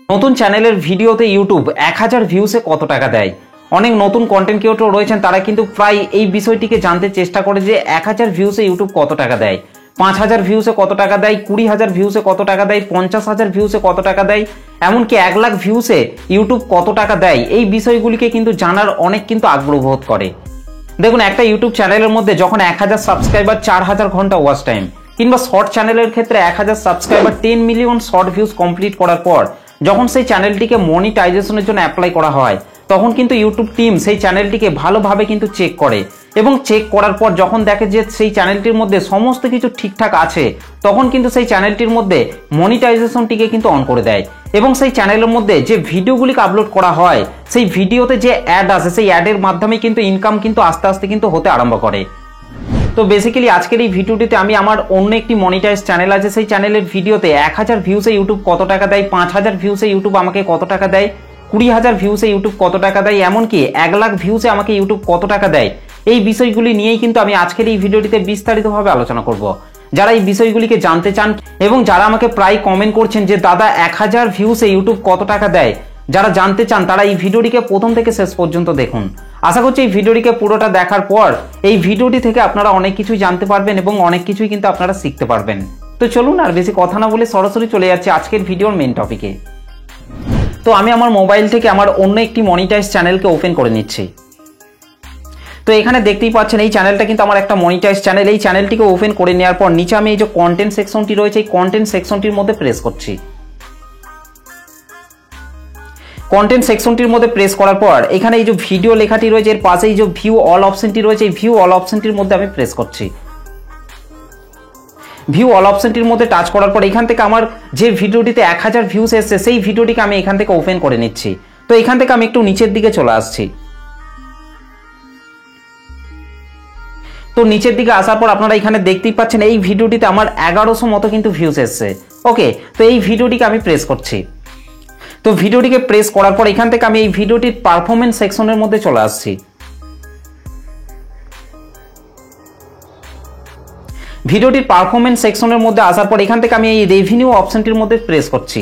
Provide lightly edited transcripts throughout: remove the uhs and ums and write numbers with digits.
নতুন চ্যানেলের ভিডিওতে ইউটিউব 1000 ভিউসে কত টাকা দেয়। অনেক নতুন কন্টেন্ট ক্রিয়েটর রয়েছেন, তারা কিন্তু প্রায় এই বিষয়টিকে জানতে চেষ্টা করে যে 1000 ভিউসে ইউটিউব কত টাকা দেয়, 5000 ভিউসে কত টাকা দেয়, 20000 ভিউসে কত টাকা দেয়, 50000 ভিউসে কত টাকা দেয়, এমনকি 1 লাখ ভিউসে ইউটিউব কত টাকা দেয়। এই বিষয়গুলিকে কিন্তু জানার অনেক কিন্তু আগ্রহ বোধ করে। দেখুন, একটা ইউটিউব চ্যানেলের মধ্যে যখন 1000 সাবস্ক্রাইবার 4000 ঘন্টা ওয়াচ টাইম, কিংবা শর্ট চ্যানেলের ক্ষেত্রে 1000 subscriber 10 million short views complete করার পর যখন সেই চ্যানেলটিকে মনিটাইজেশনের জন্য অ্যাপ্লাই করা হয়, তখন কিন্তু ইউটিউব টিম সেই চ্যানেলটিকে ভালোভাবে কিন্তু চেক করে এবং চেক করার পর যখন দেখে যে সেই চ্যানেলটির মধ্যে সমস্ত কিছু ঠিকঠাক আছে, তখন কিন্তু সেই চ্যানেলটির মধ্যে মনিটাইজেশনটিকে কিন্তু অন করে দেয় এবং সেই চ্যানেলের মধ্যে যে ভিডিওগুলিকে আপলোড করা হয়, সেই ভিডিওতে যে অ্যাড আসে, সেই অ্যাডের মাধ্যমে কিন্তু ইনকাম কিন্তু আস্তে আস্তে কিন্তু হতে আরম্ভ করে। তো বেসিক্যালি আজকের এই ভিডিওটিতে আমি আমার অন্য একটি মনিটাইজ চ্যানেল আছে, সেই চ্যানেলের ভিডিওতে 1000 ভিউসে ইউটিউব কত টাকা দেয়, 5000 ভিউসে ইউটিউব আমাকে কত টাকা দেয়, 20000 ভিউসে ইউটিউব কত টাকা দেয়, এমনকি 1 লাখ ভিউসে আমাকে ইউটিউব কত টাকা দেয়, এই বিষয়গুলি নিয়েই কিন্তু আমি আজকের এই ভিডিওটিতে বিস্তারিতভাবে আলোচনা করব। যারা এই বিষয়গুলিকে জানতে চান এবং যারা আমাকে প্রায় কমেন্ট করছেন যে দাদা 1000 ভিউসে ইউটিউব কত টাকা দেয়, যারা জানতে চান তারা এই ভিডিওটিকে প্রথম থেকে শেষ পর্যন্ত দেখুন। আশা করছি এই ভিডিওটিকে পুরোটা দেখার পর এই ভিডিওটি থেকে আপনারা অনেক কিছুই জানতে পারবেন এবং অনেক কিছুই কিন্তু আপনারা শিখতে পারবেন। তো চলুন আর বেশি কথা না বলে সরাসরি চলে যাচ্ছে আজকের ভিডিওর মেইন টপিকে। তো আমি আমার মোবাইল থেকে আমার অন্য একটি মনিটাইজ চ্যানেলকে ওপেন করে নিচ্ছি। তো এখানে দেখতেই পাচ্ছেন এই চ্যানেলটা কিন্তু আমার একটা মনিটাইজ চ্যানেল। এই চ্যানেলটিকে ওপেন করে নেওয়ার পর নিচে আমি এই যে কন্টেন্ট সেকশনটি রয়েছে, এই কন্টেন্ট সেকশনটির মধ্যে প্রেস করছি। কন্টেন্ট সেকশনটির মধ্যে প্রেস করার পর এখানে এই যে ভিডিও লেখাটি রয়েছে, এর পাশে এই যে ভিউ অল অপশনটি রয়েছে, এই ভিউ অল অপশনটির মধ্যে আমি প্রেস করছি। ভিউ অল অপশনটির মধ্যে টাচ করার পর এখান থেকে আমার যে ভিডিওটিতে 1000 ভিউস এসেছে সেই ভিডিওটিকে আমি এখান থেকে ওপেন করে নিচ্ছি। তো এখান থেকে আমি একটু নিচের দিকে চলে আসছি। তো নিচের দিকে আসার পর আপনারা এখানে দেখতেই পাচ্ছেন এই ভিডিওটিতে আমার 1100 মতো কিন্তু ভিউস এসেছে। ওকে, তো এই ভিডিওটিকে আমি প্রেস করছি। তো ভিডিওটিকে প্রেস করার পর এখান থেকে আমি এই ভিডিওটির পারফরমেন্স সেকশনের মধ্যে চলে আসছি। ভিডিওটির পারফরমেন্স সেকশনের মধ্যে আসার পর এখান থেকে আমি এই রেভিনিউ অপশনটির মধ্যে প্রেস করছি।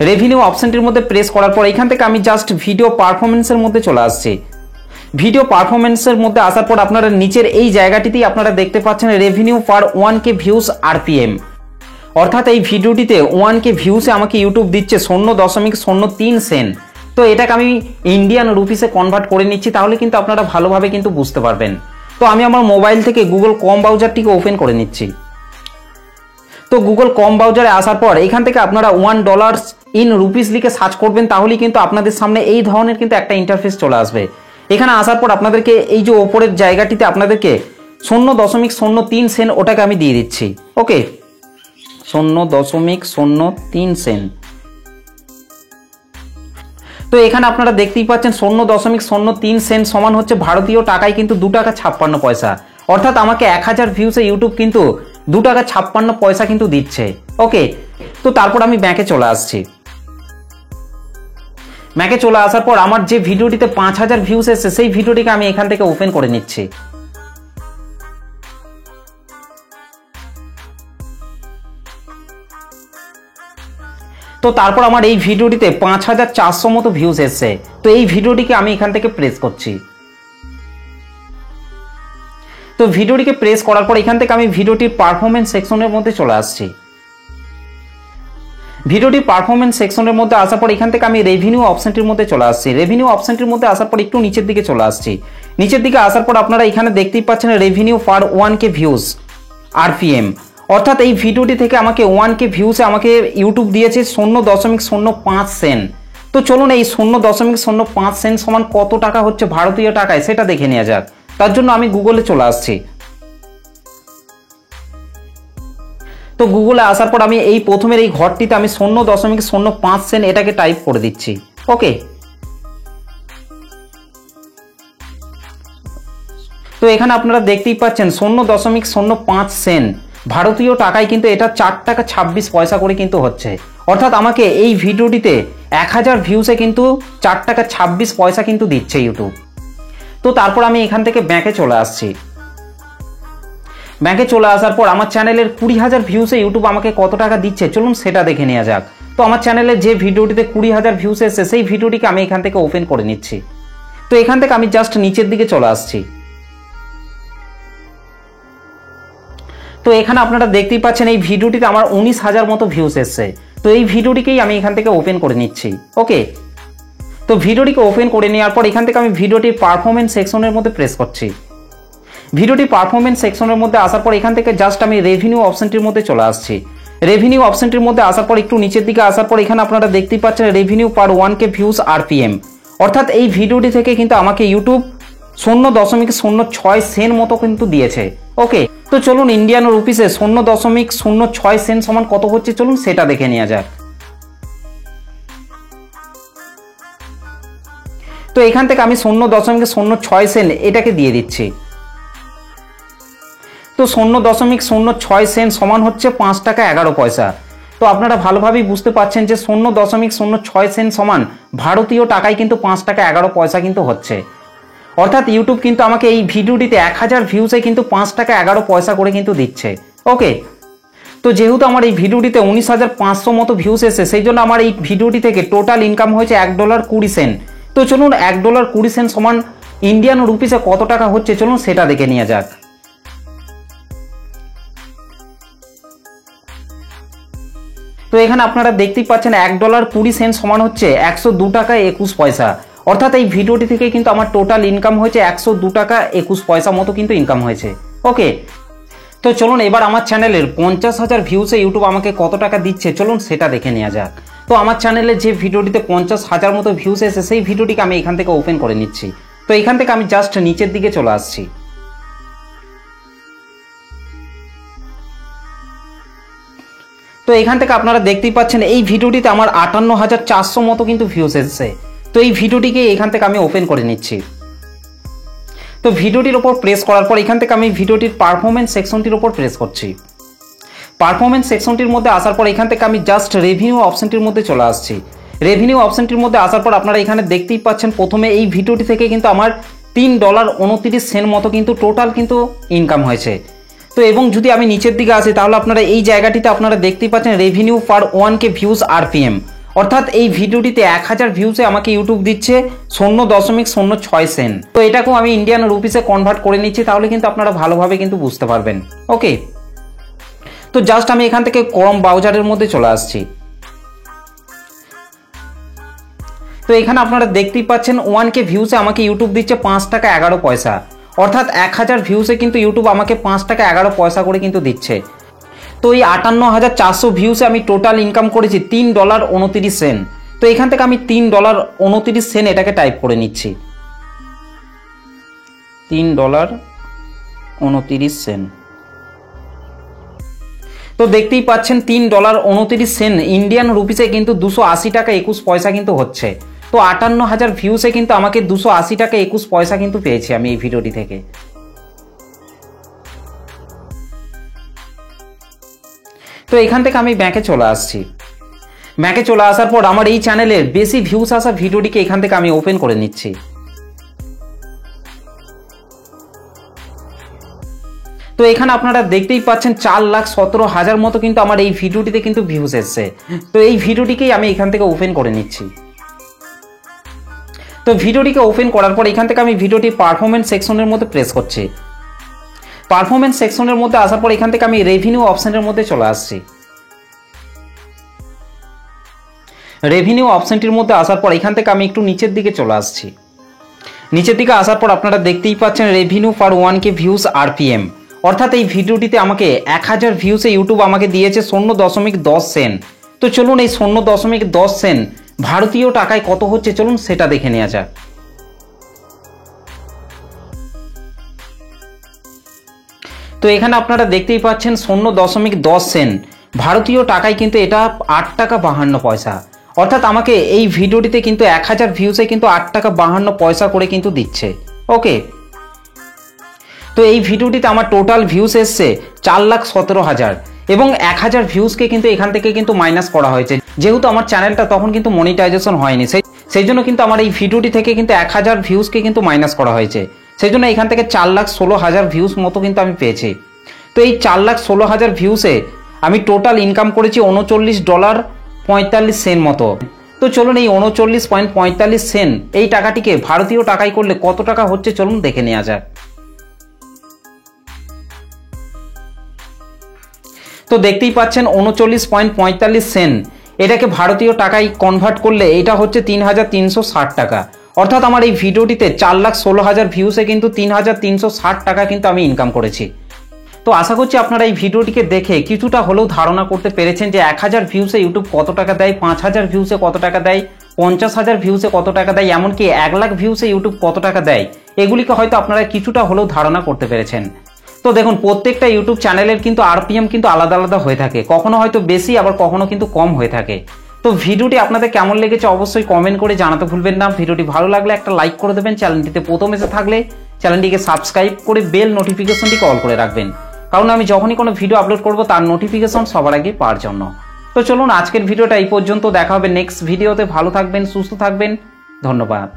রেভিনিউ অপশনটির মধ্যে প্রেস করার পর এখান থেকে আমি জাস্ট ভিডিও পারফরমেন্সের মধ্যে চলে আসছি। ভিডিও পারফরমেন্সের মধ্যে আসার পর আপনারা নিচের এই জায়গাটিতেই আপনারা দেখতে পাচ্ছেন রেভিনিউ পার 1K ভিউস আরপিএম, অর্থাৎ এই ভিডিওটিতে 1K ভিউসে আমাকে ইউটিউব দিচ্ছে 0.03 সেন্ট। তো এটাকে আমি ইন্ডিয়ান রুপিসে কনভার্ট করে নিচ্ছি, তাহলে কিন্তু আপনারা ভালোভাবে কিন্তু বুঝতে পারবেন। তো আমি আমার মোবাইল থেকে গুগল ক্রোম ব্রাউজারটিকে ওপেন করে নিচ্ছি। তো গুগল ক্রোম ব্রাউজারে আসার পর এখান থেকে আপনারা $1 ইন রুপিস লিখে সার্চ করবেন, তাহলেই কিন্তু আপনাদের সামনে এই ধরনের কিন্তু একটা ইন্টারফেস চলে আসবে। এখানে আসার পর আপনাদেরকে এই যে ওপরের জায়গাটিতে আপনাদেরকে 0.03 সেন্ট ওটাকে আমি দিয়ে দিচ্ছি। ওকে, 0.03 সেন্ট। তো এখানে আপনারা দেখতেই পাচ্ছেন 0.03 সেন্ট সমান হচ্ছে ভারতীয় টাকায় কিন্তু 2 টাকা 56 পয়সা, অর্থাৎ আমাকে 1000 ভিউসে ইউটিউব কিন্তু 2 টাকা 56 পয়সা কিন্তু দিচ্ছে। ওকে, তো তারপর আমি ব্যাকে চলে আসছি। ব্যাকে চলে আসার পর আমার যে ভিডিওটিতে 5000 ভিউস এসেছে সেই ভিডিওটিকে আমি এখান থেকে ওপেন করে নিচ্ছি। তো তারপর আমার এই ভিডিওটিতে 5400 মতো ভিউস এসেছে। তো এই ভিডিওটিকে আমি এখান থেকে প্রেস করছি। তো ভিডিওটিকে প্রেস করার পর এখান থেকে আমি ভিডিওটির পারফরমেন্স সেকশনের মধ্যে চলে আসছি। ভিডিওটির পারফরমেন্স সেকশনের মধ্যে আসার পর এখান থেকে আমি রেভিনিউ অপশনটির মধ্যে চলে আসছি। রেভিনিউ অপশনটির মধ্যে আসার পর একটু নিচের দিকে চলে আসছি। নিচের দিকে আসার পর আপনারা এখানে দেখতেই পাচ্ছেন রেভিনিউ পার 1K ভিউস আরপিএম, অর্থাৎ এই ভিডিওটি থেকে আমাকে 1K ভিউসে আমাকে ইউটিউব দিয়েছে 0.05 সেন্ট। তো চলুন এই 0.05 সেন্ট সমান কত টাকা হচ্ছে ভারতীয় টাকায় সেটা দেখে নেওয়া যাক। তার জন্য আমি গুগলে চলে আসছি। তো গুগলে আসার পর আমি এই প্রথমের এই ঘরটিতে আমি 0.05 সেন্ট এটাকে টাইপ করে দিচ্ছি। ওকে, তো এখানে আপনারা দেখতেই পাচ্ছেন 0.05 সেন্ট ভারতীয় টাকায় কিন্তু এটা 4 টাকা 26 পয়সা করে কিন্তু হচ্ছে, অর্থাৎ আমাকে এই ভিডিওটিতে 1000 ভিউসে কিন্তু 4 টাকা 26 পয়সা কিন্তু দিচ্ছে ইউটিউব। তো তারপর আমি এখান থেকে ব্যাকে চলে আসছি। ব্যাকে চলে আসার পর আমার চ্যানেলের 20000 ভিউসে ইউটিউব আমাকে কত টাকা দিচ্ছে চলুন সেটা দেখে নেওয়া যাক। তো তো আমার চ্যানেলে যে ভিডিওটিতে 20,000 ভিউস এসেছে সেই ভিডিওটিকে আমি এখান থেকে ওপেন করে নিচ্ছি। তো এখান থেকে আমি জাস্ট নিচের দিকে চলে আসছি। তো এখানে আপনারা দেখতেই পাচ্ছেন এই ভিডিওটিতে আমার 19,000 মতো ভিউস এসেছে। তো এই ভিডিওটিকেই আমি এখান থেকে ওপেন করে নিচ্ছি। ওকে, তো ভিডিওটিকে ওপেন করে নেওয়ার পর এখান থেকে আমি ভিডিওটির পারফরমেন্স সেকশনের মধ্যে প্রেস করছি। ভিডিওটি পারফরমেন্স সেকশনের মধ্যে আসার পর এখান থেকে জাস্ট আমি রেভিনিউ অপশনটির মধ্যে চলে আসছি। রেভিনিউ অপশনটির মধ্যে আসার পর একটু নিচের দিকে আসার পর এখানে আপনারা দেখতেই পাচ্ছেন রেভিনিউ পার 1K ভিউস RPM, অর্থাৎ এই ভিডিওটি থেকে কিন্তু আমাকে ইউটিউব 0.06 সেন্ট মতো কিন্তু দিয়েছে। ওকে, তো চলুন ইন্ডিয়ান রুপিসে 0.06 সেন্ট সমান কত হচ্ছে চলুন সেটা দেখে নেওয়া যাক। তো এখান থেকে আমি 0.06 সেন্ট এটাকে দিয়ে দিচ্ছি। তো 0.06 সেন্ট সমান হচ্ছে 5 টাকা 11 পয়সা। তো আপনারা ভালোভাবেই বুঝতে পারছেন যে 0.06 সেন্ট সমান ভারতীয় টাকায় কিন্তু 5 টাকা 11 পয়সা কিন্তু হচ্ছে, অর্থাৎ ইউটিউব কিন্তু আমাকে এই ভিডিওটিতে 1000 ভিউসে কিন্তু 5 টাকা 11 পয়সা করে কিন্তু দিচ্ছে। ওকে, তো যেহেতু আমার এই ভিডিওটিতে 19,500 মতো ভিউস এসেছে সেই জন্য আমার এই ভিডিওটি থেকে টোটাল ইনকাম হয়েছে $1.20। তো চলুন $1.20 সমান ইন্ডিয়ান রুপিসে কত টাকা হচ্ছে চলুন সেটা দেখে নেওয়া যাক। তো এখানে আপনারা দেখতেই পাচ্ছেন $1.20 সমান হচ্ছে 102 টাকা 21 পয়সা, অর্থাৎ এই ভিডিওটি থেকে কিন্তু আমার টোটাল ইনকাম হয়েছে 102 টাকা 21 পয়সা মতো কিন্তু ইনকাম হয়েছে। ওকে, তো চলুন এবার আমার চ্যানেলের 50,000 ভিউসে ইউটিউব আমাকে কত টাকা দিচ্ছে চলুন সেটা দেখে নেওয়া যাক। তো আমার চ্যানেলে যে ভিডিওটিতে 50,000 মতো ভিউস এসেছে সেই ভিডিওটিকে আমি এখান থেকে ওপেন করে নিচ্ছি। তো এখান থেকে আমি জাস্ট নিচের দিকে চলে আসছি। তো এখান থেকে আপনারা দেখতেই পাচ্ছেন এই ভিডিওটিতে আমার 58,400 মতো কিন্তু ভিউস এসেছে। তো এই ভিডিওটিকে এখান থেকে আমি ওপেন করে নিচ্ছি। তো ভিডিওটির ওপর প্রেস করার পর এখান থেকে আমি ভিডিওটির পারফরমেন্স সেকশনটির ওপর প্রেস করছি। পারফরমেন্স সেকশনটির মধ্যে আসার পর এখান থেকে আমি জাস্ট রেভিনিউ অপশনটির মধ্যে চলে আসছি। রেভিনিউ অপশনটির মধ্যে আসার পর আপনারা এখানে দেখতেই পাচ্ছেন প্রথমে এই ভিডিওটি থেকে কিন্তু আমার $3.29 মতো কিন্তু টোটাল কিন্তু ইনকাম হয়েছে। তো এবং যদি আমি নিচের দিকে আসি তাহলে আপনারা এই জায়গাটিতে আপনারা দেখতেই পাচ্ছেন রেভিনিউ পার 1K ভিউস RPM, অর্থাৎ এই ভিডিওটিতে 1000 ভিউসে আমাকে ইউটিউব দিচ্ছে 0.06 সেন্ট। তো এটাকেও আমি ইন্ডিয়ান রুপিসে কনভার্ট করে নিচ্ছি, তাহলে কিন্তু আপনারা ভালোভাবে কিন্তু বুঝতে পারবেন। ওকে, তো জাস্ট আমি এখান থেকে ক্রোম ব্রাউজারের মধ্যে চলে আসছি। তো এখানে আপনারা দেখতেই পাচ্ছেন 1K ভিউসে আমাকে ইউটিউব দিচ্ছে 5 টাকা 11 পয়সা, অর্থাৎ 1000 ভিউসে কিন্তু ইউটিউব আমাকে 5 টাকা 11 পয়সা করে কিন্তু দিচ্ছে। তো এই 58,400 ভিউসে আমি টোটাল ইনকাম করেছি $3.29। তো এখান থেকে আমি $3.29 এটাকে টাইপ করে নিচ্ছি, $3.29। তো দেখতেই পাচ্ছেন $3.29 ইন্ডিয়ান রুপিসে কিন্তু 280 টাকা 21 পয়সা কিন্তু হচ্ছে। তো 58,000 ভিউসে কিন্তু আমাকে 280 টাকা 21 পয়সা কিন্তু পেয়েছি আমি এই ভিডিওটি থেকে। তো এখান থেকে আমি ব্যাকে চলে আসছি। ব্যাকে চলে আসার পর আমার এই চ্যানেলের বেশি ভিউস আসা ভিডিওটিকে এখান থেকে আমি ওপেন করে নিচ্ছি। তো এখানে আপনারা দেখতেই পাচ্ছেন 4,17,000 মতো কিন্তু আমার এই ভিডিওটিতে কিন্তু ভিউস এসছে। তো এই ভিডিওটিকেই আমি এখান থেকে ওপেন করে নিচ্ছি। তো ভিডিওটিকে ওপেন করার পর এখান থেকে আমি ভিডিওটি পারফরমেন্স সেকশনের মধ্যে প্রেস করছি। পারফরমেন্স সেকশনের মধ্যে আসার পর এখান থেকে আমি রেভিনিউ অপশনের মধ্যে চলে আসছি। রেভিনিউ অপশনটির মধ্যে আসার পর এখান থেকে আমি একটু নিচের দিকে চলে আসছি। নিচের দিকে আসার পর আপনারা দেখতেই পাচ্ছেন রেভিনিউ পার 1K ভিউস RPM, অর্থাৎ এই ভিডিওটিতে আমাকে 1000 ভিউসে ইউটিউব আমাকে দিয়েছে 0.10 সেন্ট। তো চলুন এই 0.10 সেন্ট ভারতীয় টাকায় কত হচ্ছে চলুন সেটা দেখে নেওয়া যাক। তো এখানে আপনারা দেখতেই পাচ্ছেন 0.10 সেন্ট ভারতীয় টাকায় কিন্তু এটা 8 টাকা 52 পয়সা, অর্থাৎ আমাকে এই ভিডিওটিতে কিন্তু 1000 ভিউসে কিন্তু 8 টাকা 52 পয়সা করে কিন্তু দিচ্ছে। ওকে, তো এই ভিডিওটিতে আমার টোটাল ভিউস এসছে 4,17,000 এবং 1000 ভিউসকে কিন্তু এখান থেকে কিন্তু মাইনাস করা হয়েছে, যেহেতু আমার চ্যানেলটা তখন কিন্তু মনিটাইজেশন হয়নি, সেই জন্য কিন্তু আমার এই ভিডিওটি থেকে কিন্তু 1000 ভিউসকে কিন্তু মাইনাস করা হয়েছে। সেই জন্য এখান থেকে 4,16,000 ভিউস মতো কিন্তু আমি পেয়েছি। তো এই 4,16,000 ভিউসে আমি টোটাল ইনকাম করেছি $39 সেন্ট মতো। তো চলুন এই 39.45 সেন্ট এই টাকাটিকে ভারতীয় টাকায় করলে কত টাকা হচ্ছে চলুন দেখে নেওয়া যাক। তো দেখতেই পাচ্ছেন 39.45 সেন্ট, এটাকে ভারতীয় টাকায় কনভার্ট করলে এটা হচ্ছে 3360 টাকা। অর্থাৎ আমার এই ভিডিওটিতে 4,16,000 ভিউসে কিন্তু 3360 টাকা কিন্তু আমি ইনকাম করেছি। তো আশা করছি আপনারা এই ভিডিওটিকে দেখে কিছুটা হলেও ধারণা করতে পেরেছেন যে 1000 ভিউসে ইউটিউব কত টাকা দেয়, 5000 ভিউসে কত টাকা দেয়, 50,000 ভিউসে কত টাকা দেয়, এমনকি 1 লাখ ভিউসে ইউটিউব কত টাকা দেয়। এগুলিকে হয়তো আপনারা কিছুটা হলেও ধারণা করতে পেরেছেন। তো দেখুন প্রত্যেকটা ইউটিউব চ্যানেলের কিন্তু আরপিএম কিন্তু আলাদা আলাদা হয়ে থাকে, কখনো হয়তো বেশি আবার কখনো কিন্তু কম হয়ে থাকে। তো ভিডিওটি আপনাদের কেমন লেগেছে অবশ্যই কমেন্ট করে জানাতে ভুলবেন না। ভিডিওটি ভালো লাগলে একটা লাইক করে দেবেন, চ্যানেলটিতে প্রথম এসে থাকলে চ্যানেলটিকে সাবস্ক্রাইব করে বেল নোটিফিকেশনটিকে অল করে রাখবেন, কারণ আমি যখনই কোনো ভিডিও আপলোড করব তার নোটিফিকেশন সবার আগে পাওয়ার জন্য। তো চলুন আজকের ভিডিওটা এই পর্যন্ত, দেখা হবে নেক্সট ভিডিওতে। ভালো থাকবেন, সুস্থ থাকবেন, ধন্যবাদ।